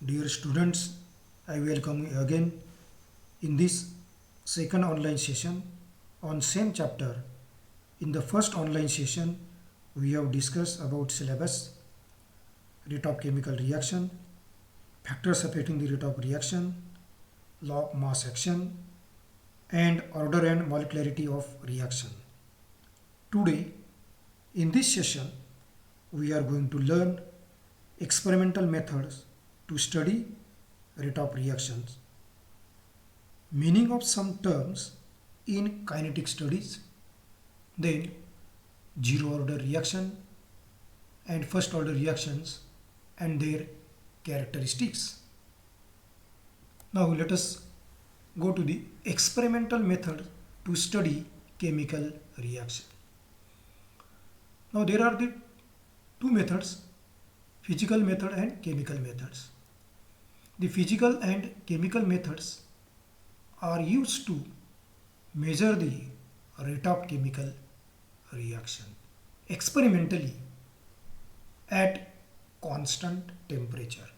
Dear students, I welcome you again in this second online session on same chapter. In the first online session, we have discussed about syllabus, rate of chemical reaction, factors affecting the rate of reaction, law of mass action, and order and molecularity of reaction. Today, in this session, we are going to learn experimental methods to study rate of reactions, meaning of some terms in kinetic studies, then zero order reaction and first order reactions and their characteristics. Now let us go to the experimental method to study chemical reaction. Now there are the two methods, physical method and chemical methods. The physical and chemical methods are used to measure the rate of chemical reaction experimentally at constant temperature.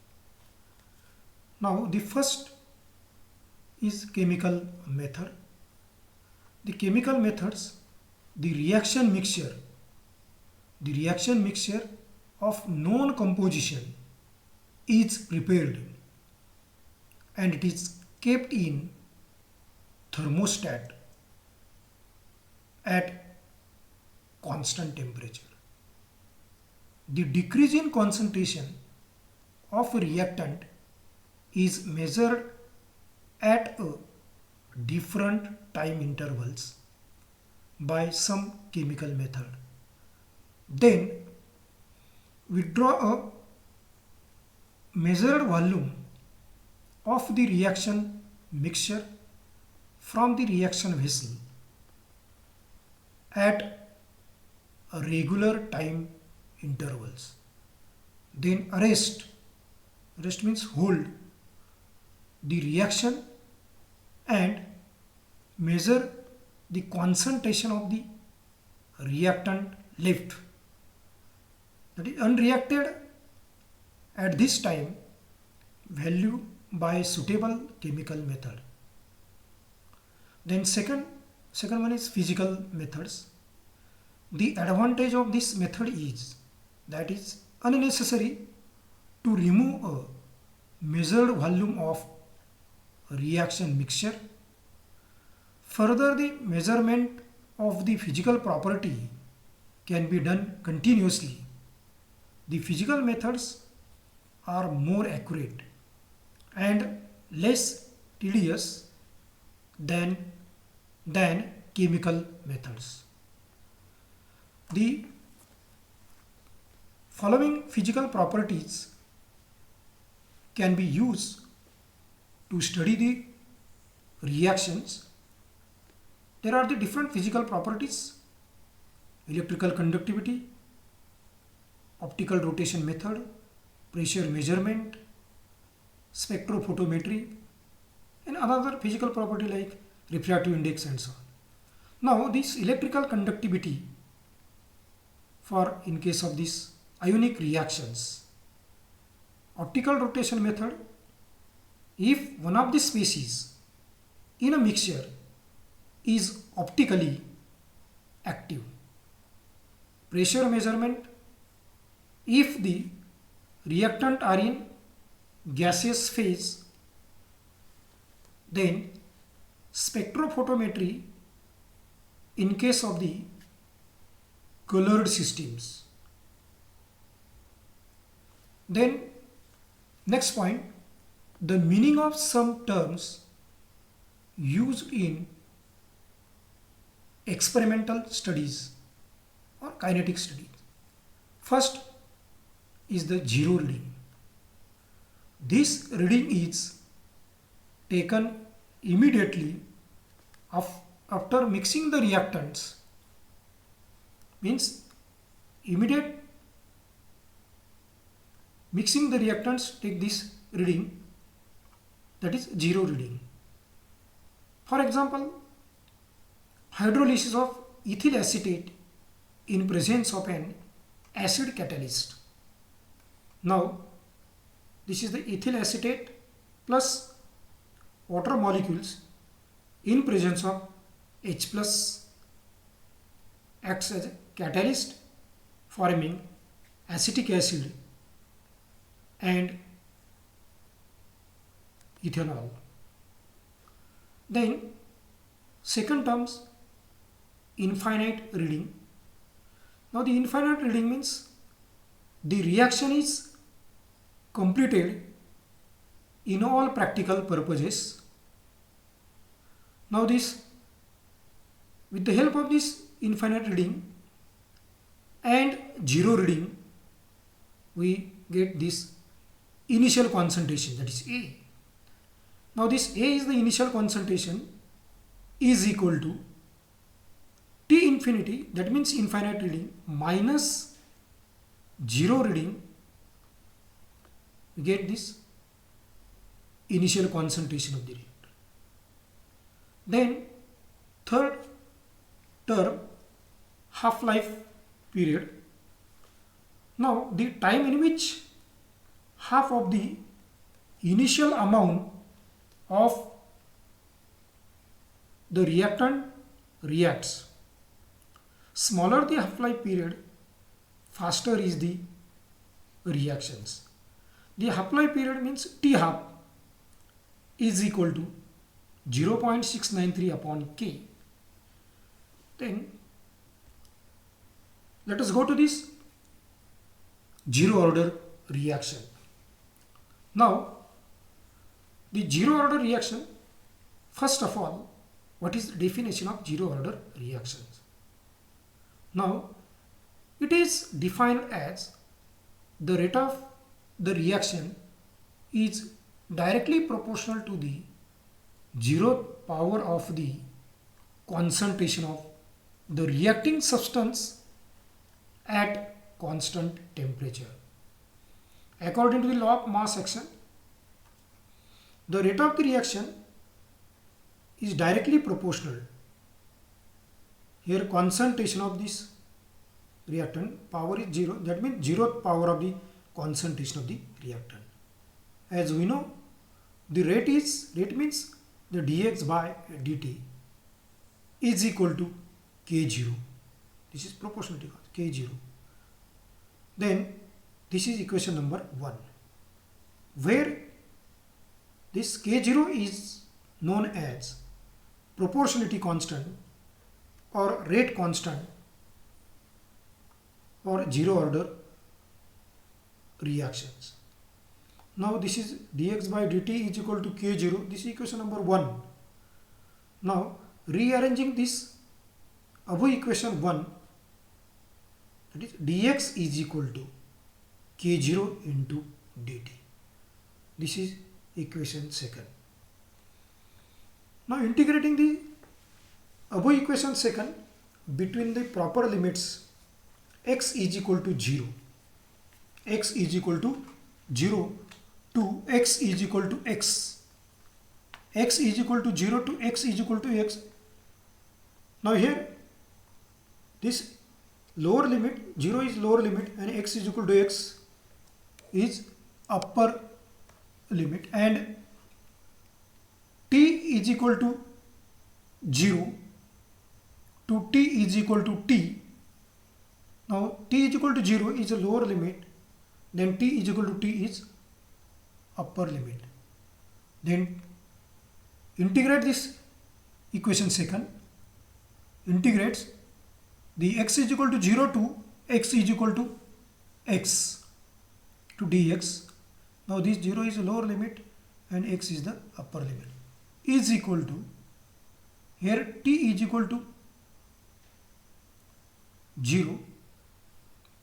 Now the first is chemical method. The chemical methods, the reaction mixture of known composition is prepared and it is kept in thermostat at constant temperature. The decrease in concentration of a reactant is measured at a different time intervals by some chemical method. Then we draw a measured volume of the reaction mixture from the reaction vessel at a regular time intervals. Then arrest means hold the reaction and measure the concentration of the reactant left, that is unreacted at this time value by suitable chemical method. Then second one is physical methods. The advantage of this method is that is unnecessary to remove a measured volume of reaction mixture. Further, the measurement of the physical property can be done continuously. The physical methods are more accurate and less tedious than chemical methods. The following physical properties can be used to study the reactions. There are the different physical properties: electrical conductivity, optical rotation method, pressure measurement, spectrophotometry, and another physical property like refractive index and so on. Now this electrical conductivity, for in case of these ionic reactions, optical rotation method, if one of the species in a mixture is optically active. Pressure measurement, if the reactant are in gaseous phase, then spectrophotometry in case of the colored systems. Then next point, the meaning of some terms used in experimental studies or kinetic studies. First is the zero reading. This reading is taken immediately after mixing the reactants, means immediate mixing the reactants take this reading, that is zero reading. For example, hydrolysis of ethyl acetate in presence of an acid catalyst. Now this is the ethyl acetate plus water molecules in presence of H plus acts as a catalyst forming acetic acid and ethanol. Then second terms, infinite reading. Now the infinite reading means the reaction is completed in all practical purposes. Now this, with the help of this infinite reading and zero reading, we get this initial concentration, that is A. Now this A is the initial concentration, is equal to T infinity, that means infinite reading, minus zero reading. We get this initial concentration of the reactor. Then third term, half-life period. Now the time in which half of the initial amount of the reactant reacts. Smaller the half-life period, faster is the reactions. The half-life period means T half is equal to 0.693 upon K. Then let us go to this zero order reaction. Now the zero order reaction, first of all, what is the definition of zero order reactions? Now it is defined as the rate of the reaction is directly proportional to the zeroth power of the concentration of the reacting substance at constant temperature. According to the law of mass action, the rate of the reaction is directly proportional. Here concentration of this reactant power is 0, that means zeroth power of the concentration of the reactant. As we know, the rate means the dx by dt is equal to k0. This is proportionality k0. Then this is equation number 1, where this k0 is known as proportionality constant or rate constant or zero order reactions. Now this is dx by dt is equal to k0. This is equation number 1. Now rearranging this above equation 1, that is dx is equal to k0 into dt. This is equation 2nd. Now integrating the above equation 2nd between the proper limits x is equal to 0, x is equal to 0 to x is equal to x, x is equal to 0 to x is equal to x. Now here this lower limit, 0 is lower limit and x is equal to x is upper limit, and t is equal to 0 to t is equal to t. Now t is equal to 0 is a lower limit, then t is equal to t is upper limit. Then integrate this equation 2nd, integrates the x is equal to 0 to x is equal to x to dx. Now this 0 is a lower limit and x is the upper limit, is equal to, here t is equal to 0,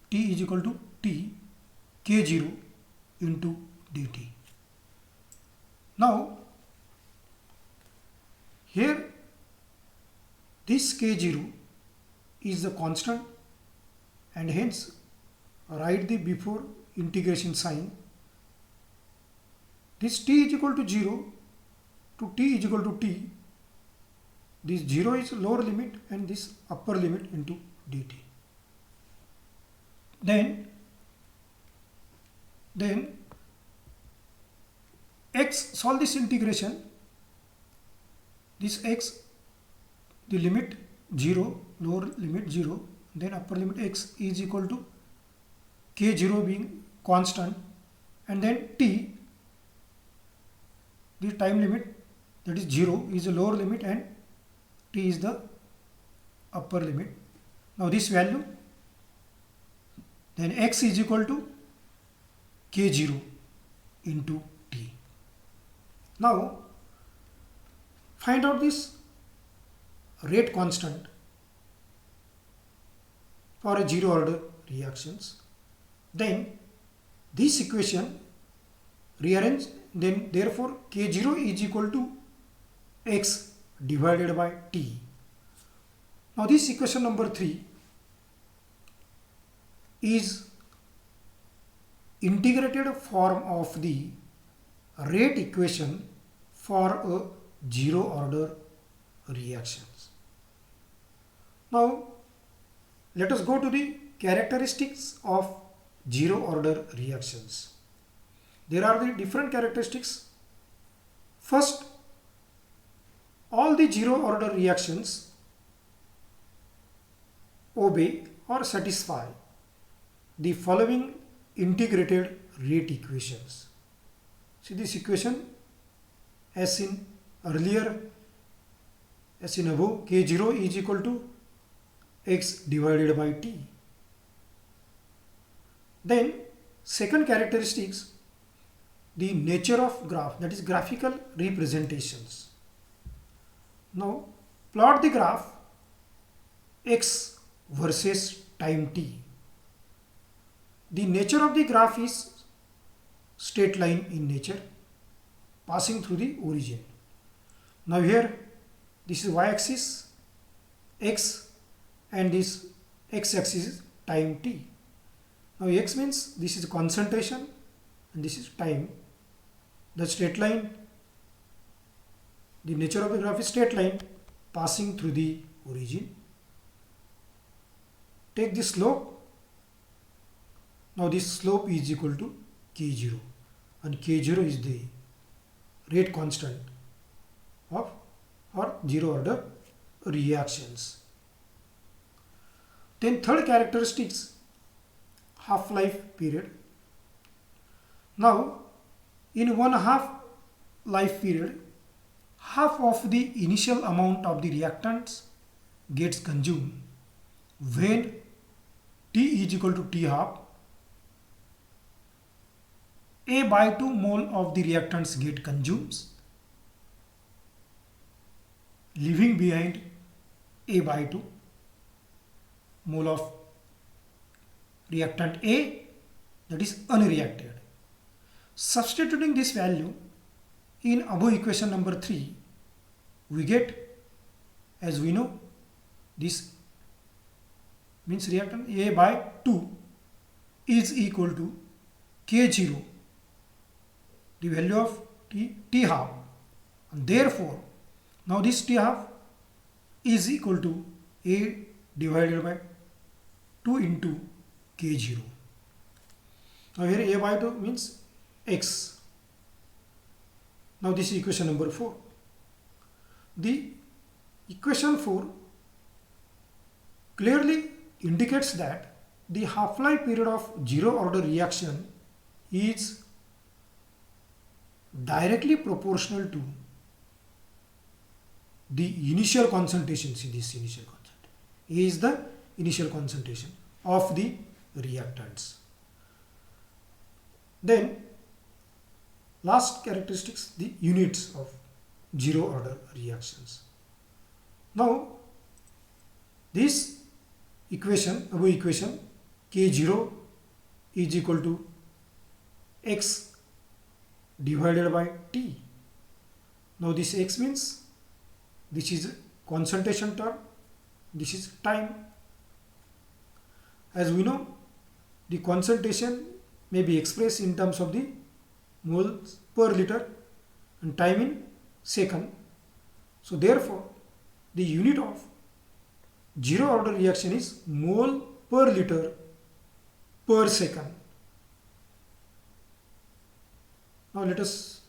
t is equal to t, k0 into dt. Now here this k0 is the constant, and hence write the before integration sign. This t is equal to 0 to t is equal to t. This 0 is lower limit and this upper limit into dt. Then x, solve this integration. This x, the limit 0, lower limit 0, then upper limit x is equal to k0 being constant, and then t, the time limit, that is 0 is the lower limit and t is the upper limit. Now this value, then x is equal to k0 into t. Now find out this rate constant for a zero order reactions. Then this equation rearrange, then therefore k0 is equal to x divided by t. Now this equation number 3 is integrated form of the rate equation for a zero order reactions. Now let us go to the characteristics of zero order reactions. There are the different characteristics. First, all the zero order reactions obey or satisfy the following integrated rate equations. See this equation as in earlier, as in above, k0 is equal to x divided by t. Then second characteristics, the nature of graph, that is graphical representations. Now plot the graph x versus time t. The nature of the graph is straight line in nature passing through the origin. Now here this is y-axis x and this x-axis is time t. Now x means this is concentration and this is time. The straight line, the nature of the graph is straight line passing through the origin. Take the slope. Now this slope is equal to k0 and k0 is the rate constant of or zero order reactions. Then third characteristics, half-life period. Now in 1/2 life period, half of the initial amount of the reactants gets consumed when T is equal to T half. A by 2 mole of the reactants get consumed, leaving behind A by 2 mole of reactant A, that is unreacted. Substituting this value in above equation number 3, we get, as we know, this means reactant A by 2 is equal to k0, the value of T half, and therefore now this T half is equal to A divided by 2 into k0. Now here A by 2 means x. Now this is equation number 4. The equation 4 clearly indicates that the half-life period of zero order reaction is directly proportional to the initial concentration. See this initial concentration. A is the initial concentration of the reactants. Then last characteristics, the units of zero order reactions. Now this equation, above equation, k0 is equal to x divided by t. Now this x means this is concentration term, this is time. As we know, the concentration may be expressed in terms of the moles per liter and time in second. So therefore the unit of zero order reaction is mole per liter per second. Now let us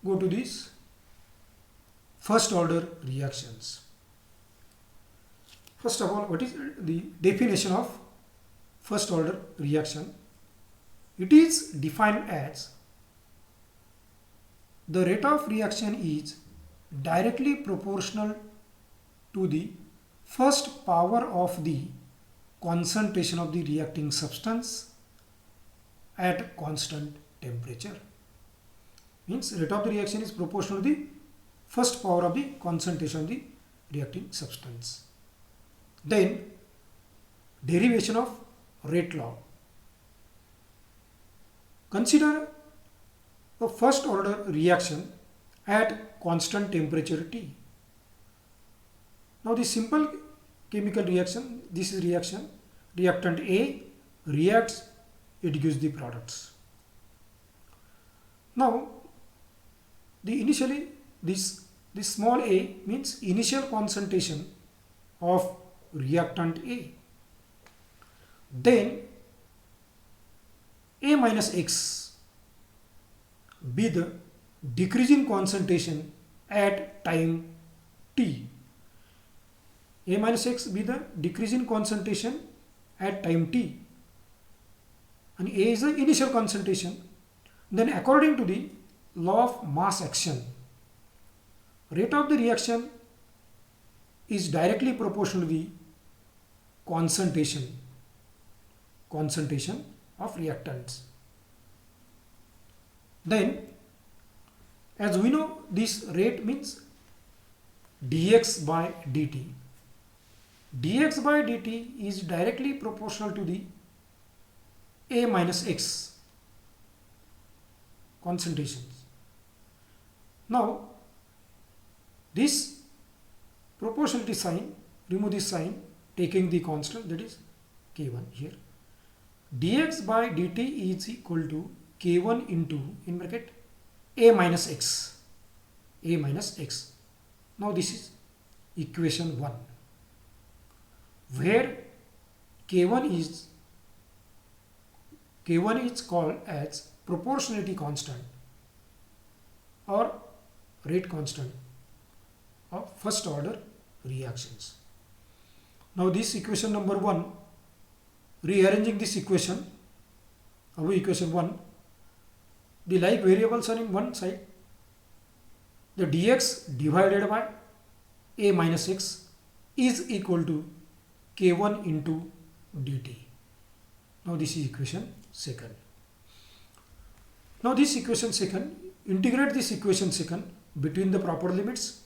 go to these first order reactions. First of all, what is the definition of first order reaction? It is defined as the rate of reaction is directly proportional to the first power of the concentration of the reacting substance at constant temperature. Means rate of the reaction is proportional to the first power of the concentration of the reacting substance. Then derivation of rate law. Consider a first order reaction at constant temperature T. Now the simple chemical reaction, this is reaction, reactant A reacts, it gives the products. Now the initially this small a means initial concentration of reactant A. Then A minus X be the decreasing concentration at time T. A minus X be the decreasing concentration at time T. And A is the initial concentration. Then according to the law of mass action, rate of the reaction is directly proportional to the concentration of reactants. Then as we know, this rate means dx by dt. Dx by dt is directly proportional to the A minus X concentrations. Now this proportionality sign, remove this sign, taking the constant, that is K1 here. Dx by dt is equal to K1 into, in bracket, A minus X. A minus X. Now this is equation 1, where K1 is called as proportionality constant or rate constant of first order reactions. Now this equation number 1, rearranging this equation, our equation 1, the like variables are in one side. The dx divided by A minus X is equal to K1 into dt. Now this is equation 2nd. Now this equation 2nd, integrate this equation 2nd between the proper limits.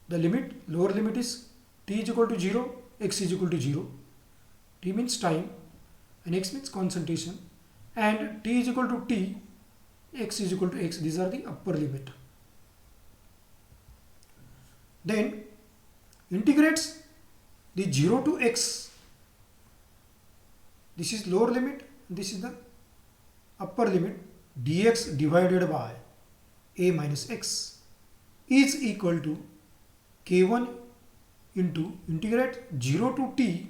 The limit, lower limit is t is equal to 0, x is equal to 0. T means time and x means concentration, and t is equal to t, x is equal to x. These are the upper limit. Then integrates the 0 to x. This is lower limit, this is the upper limit. Dx divided by A minus X is equal to K1 into integrate 0 to t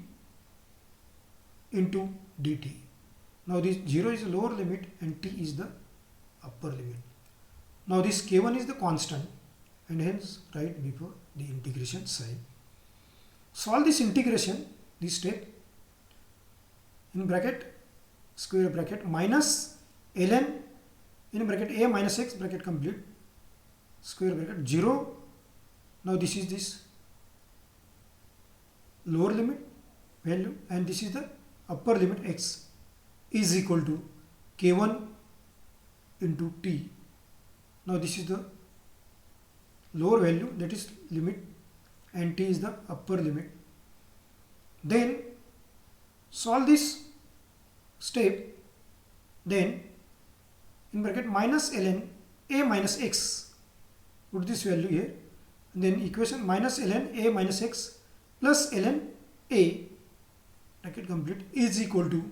into dt. Now this 0 is the lower limit and t is the upper limit. Now this K1 is the constant and hence write before the integration sign. Solve this integration, this step, in bracket, square bracket, minus ln, in bracket A minus X, bracket complete, square bracket, 0. Now this is this lower limit value and this is the upper limit, x is equal to K1 into t. Now this is the lower value, that is limit, and t is the upper limit. Then solve this step, then in bracket minus ln A minus X, put this value here, and then equation minus ln A minus X plus ln A, bracket complete, is equal to,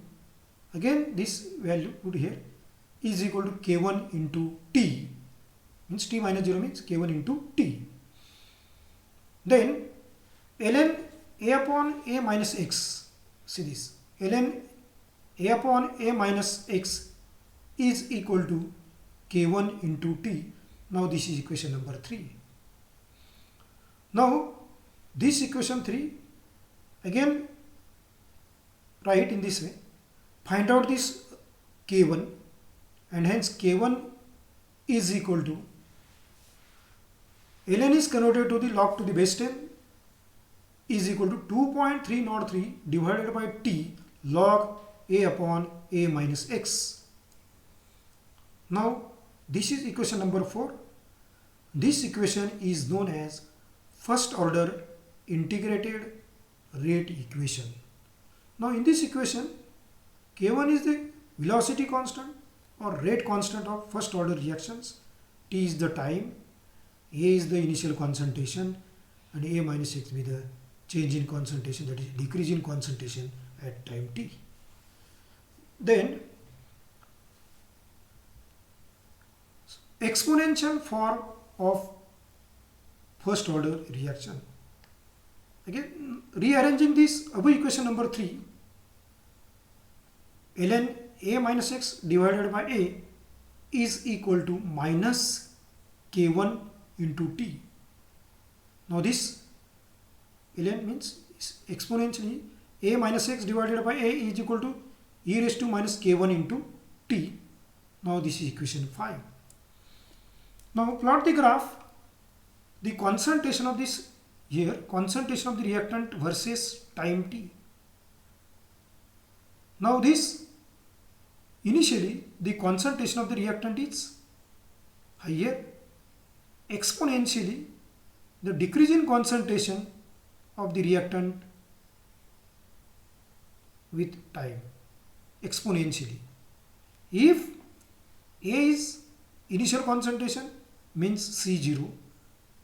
again this value put here, is equal to K1 into t, means t minus 0 means K1 into t. Then ln A upon A minus X, see this, ln A upon A minus X is equal to K1 into t. Now this is equation number 3. Now this equation 3 again write in this way. Find out this K1 and hence K1 is equal to ln is converted to the log to the base 10 is equal to 2.303 divided by t log a upon a minus x. Now this is equation number 4. This equation is known as first order integrated rate equation. Now in this equation K1 is the velocity constant or rate constant of first order reactions, T is the time, A is the initial concentration and A minus X be the change in concentration, that is decrease in concentration at time T. Then exponential form of first order reaction. Again rearranging this above equation number 3, ln A minus X divided by A is equal to minus K1 into T. Now this ln means exponentially A minus X divided by A is equal to e raised to minus K1 into T. Now this is equation 5. Now plot the graph, the concentration of this here, concentration of the reactant versus time T. Now this initially the concentration of the reactant is higher, exponentially the decrease in concentration of the reactant with time, exponentially. If A is initial concentration means C0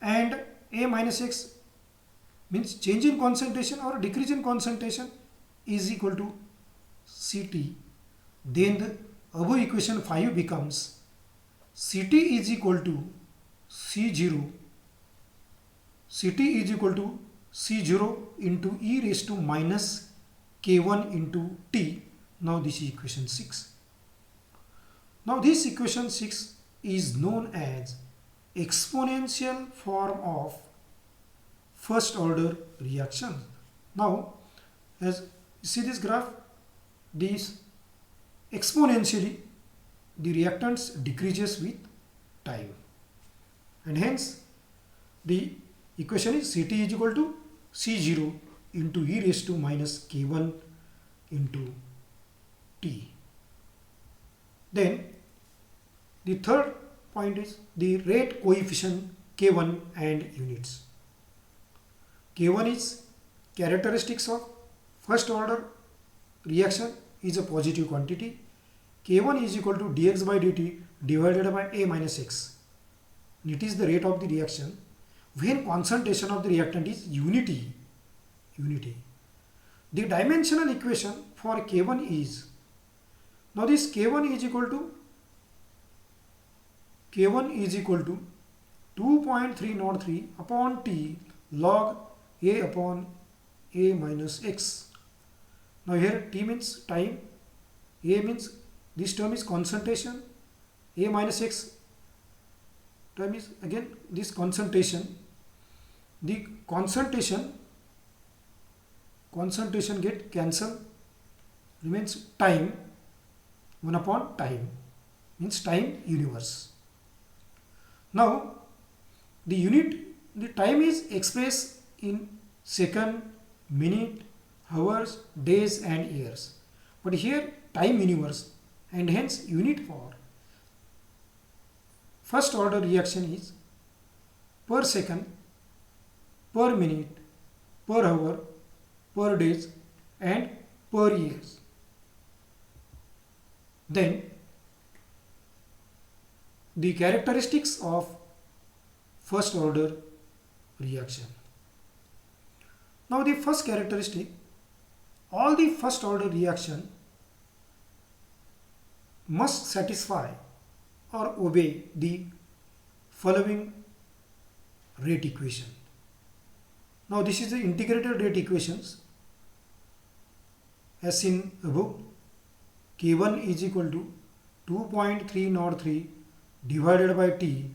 and A minus X means change in concentration or decrease in concentration is equal to Ct, then the above equation 5 becomes Ct is equal to C0, Ct is equal to C0 into e raised to minus K1 into T. Now this is equation 6. Now this equation 6 is known as exponential form of first order reaction. Now as you see this graph, this exponentially the reactants decreases with time and hence the equation is Ct is equal to C0 into e raised to minus K1 into T. Then the third point is the rate coefficient K1 and units. K1 is characteristics of first order reaction is a positive quantity. K1 is equal to dx by dt divided by A minus X. It is the rate of the reaction when concentration of the reactant is unity. The dimensional equation for K1 is, now this K1 is equal to 2.303 upon T log A upon A minus X. Now here T means time, A means this term is concentration, A minus X term is again this concentration. The concentration get cancelled, remains time, 1 upon time means time universe. Now the time is expressed in second, minute, hours, days and years, but here time universe and hence unit for first order reaction is per second, per minute, per hour, per days and per years. Then the characteristics of first order reaction. Now the first characteristic, all the first order reaction must satisfy or obey the following rate equation. Now this is the integrated rate equations as seen above. K1 is equal to 2.303 divided by T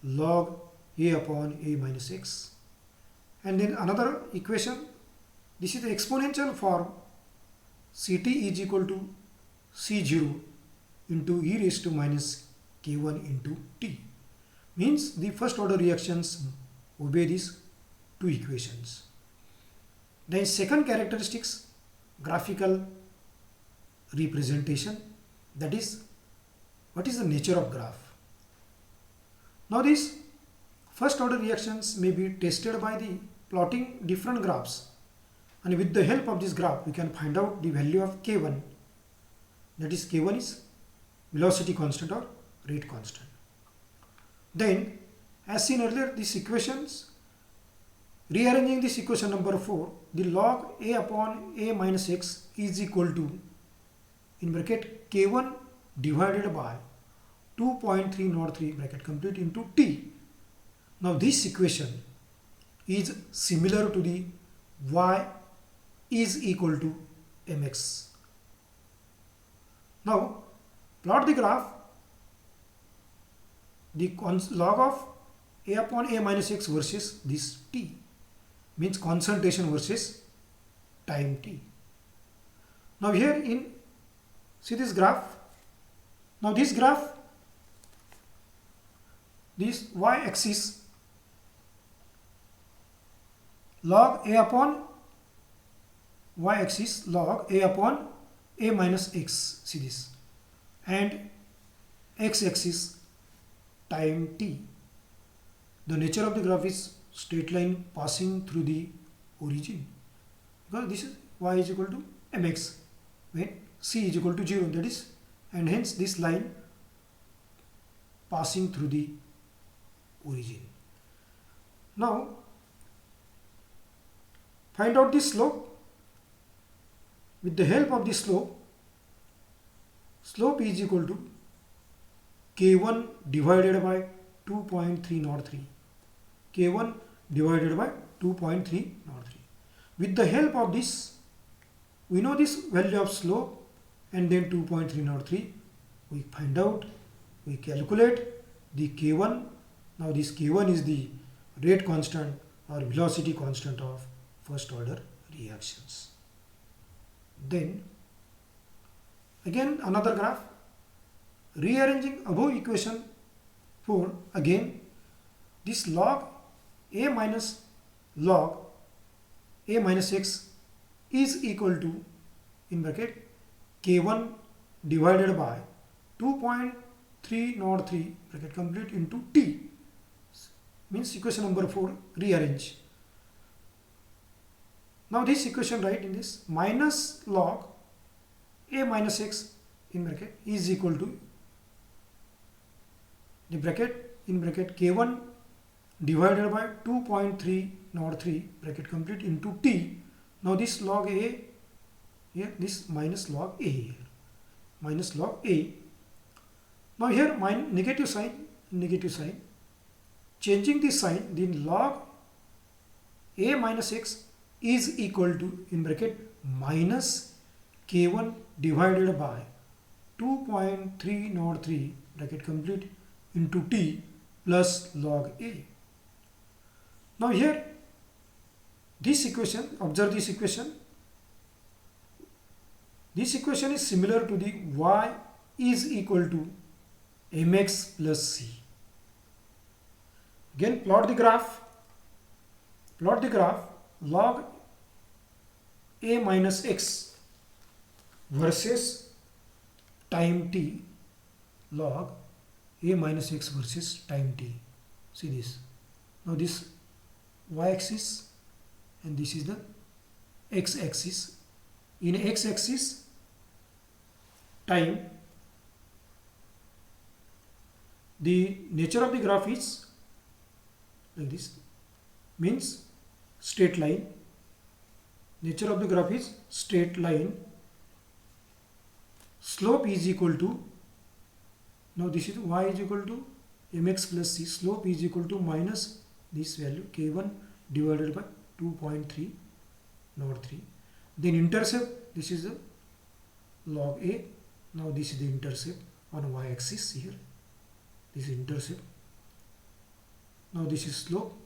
log a upon a minus x. And then another equation, this is the exponential form Ct is equal to C0 into e raised to minus k1 into t. Means the first order reactions obey these two equations. Then second characteristics, graphical representation, that is, what is the nature of graph. Now these first order reactions may be tested by the plotting different graphs, and with the help of this graph we can find out the value of k1, that is k1 is velocity constant or rate constant. Then as seen earlier, these equations, rearranging this equation number 4, the log a upon a minus x is equal to, in bracket, k1 divided by 2.303 bracket complete into t. Now this equation is similar to the y is equal to mx. Now plot the graph, the log of a upon a minus x versus this t, means concentration versus time t. Now here in, see this graph. Now this graph, this y-axis log a upon y-axis log a upon a minus x, see this, and x-axis time t. The nature of the graph is straight line passing through the origin, because this is y is equal to mx when c is equal to 0, that is, and hence this line passing through the origin. Now find out the slope. With the help of the slope is equal to k1 divided by 2.303, k1 divided by 2.303. With the help of this, we know this value of slope, and then 2.303 we find out, we calculate the k1. Now this k1 is the rate constant or velocity constant of first order reactions. Then again another graph, rearranging above equation 4, again this log a minus x is equal to, in bracket, k1 divided by 2.303 bracket complete into t, means equation number 4 rearrange. Now this equation write in this, minus log a minus x in bracket is equal to the bracket, in bracket, k1 divided by 2.303 bracket complete into t. Now this log a here, this minus log a here, minus log a. Now here negative sign, changing the sign, then log a minus x is equal to, in bracket, minus k1 divided by 2.303 bracket complete into t plus log a. Now here this equation, observe this equation. This equation is similar to the y is equal to mx plus c. Again plot the graph. Log a minus x versus time t, log a minus x versus time t. See this. Now this y-axis and this is the x-axis. In x-axis time, the nature of the graph is like this, means straight line. Nature of the graph is straight line. Slope is equal to, now this is y is equal to mx plus c. Slope is equal to minus this value k1 divided by 2.303. Then intercept, this is the log a. Now this is the intercept on y-axis here. This is intercept. Now this is slope,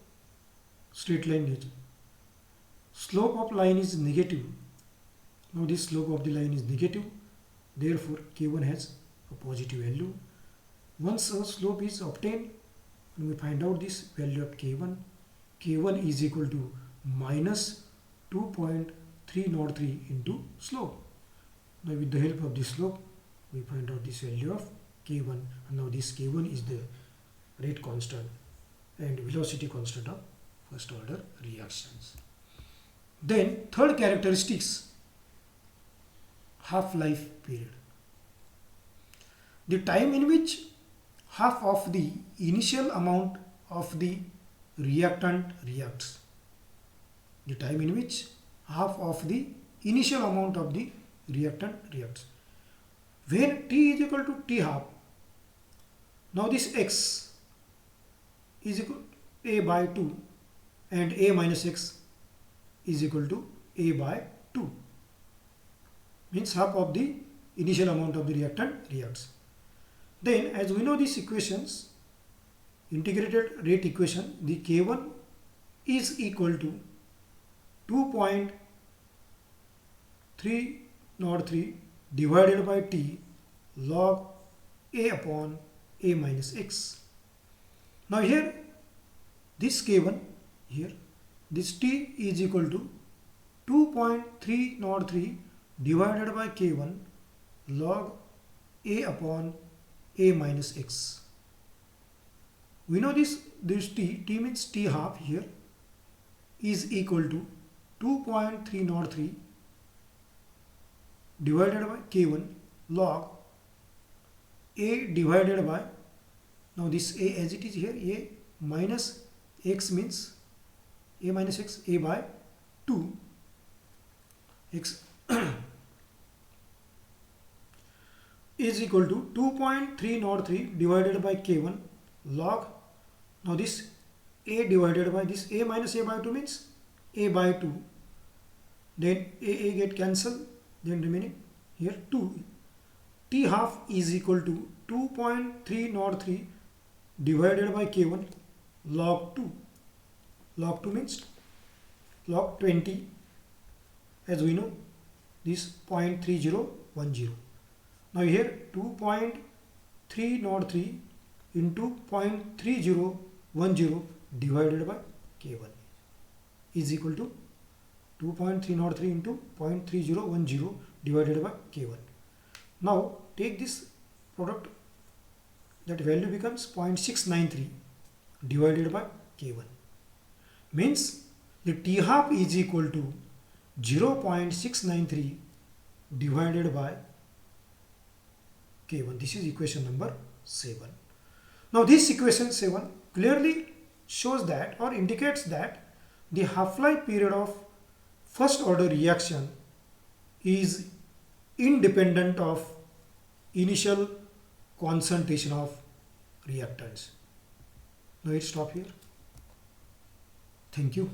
straight line nature. Slope of line is negative. Now this slope of the line is negative, therefore k1 has a positive value. Once a slope is obtained, when we find out this value of k1 is equal to minus 2.303 into slope. Now with the help of this slope, we find out this value of k1, and now this k1 is the rate constant and velocity constant of first order reactions. Then third characteristics, half-life period. The time in which half of the initial amount of the reactant reacts. The time in which half of the initial amount of the reactant reacts. When T is equal to T half, now this X is equal to A by 2 and A minus X is equal to A by 2. Means half of the initial amount of the reactant reacts. Then as we know these equations, integrated rate equation, the K1 is equal to 2.303 divided by T log A upon A minus X. Now here this K1, here this T is equal to 2.303 divided by K1 log A upon A minus X. We know this T means T half here is equal to 2.303 divided by K1 log A divided by, now this A as it is here, A minus X means A minus X, A by 2 X is equal to 2.303 divided by K1 log, now this A divided by this A minus A by 2 means A by 2, then A get cancelled, then remaining here 2. T half is equal to 2.303 divided by K1 log 2. Log 2 means log 20, as we know this 0.3010. Now here 2.303 into 0.3010 divided by K1 is equal to 2.303 into 0.3010 divided by K1. Now take this product, that value becomes 0.693 divided by K1. Means the T half is equal to 0.693 divided by K1. This is equation number 7. Now this equation 7 clearly shows that or indicates that the half-life period of first order reaction is independent of initial concentration of reactants. Now let's stop here. Thank you.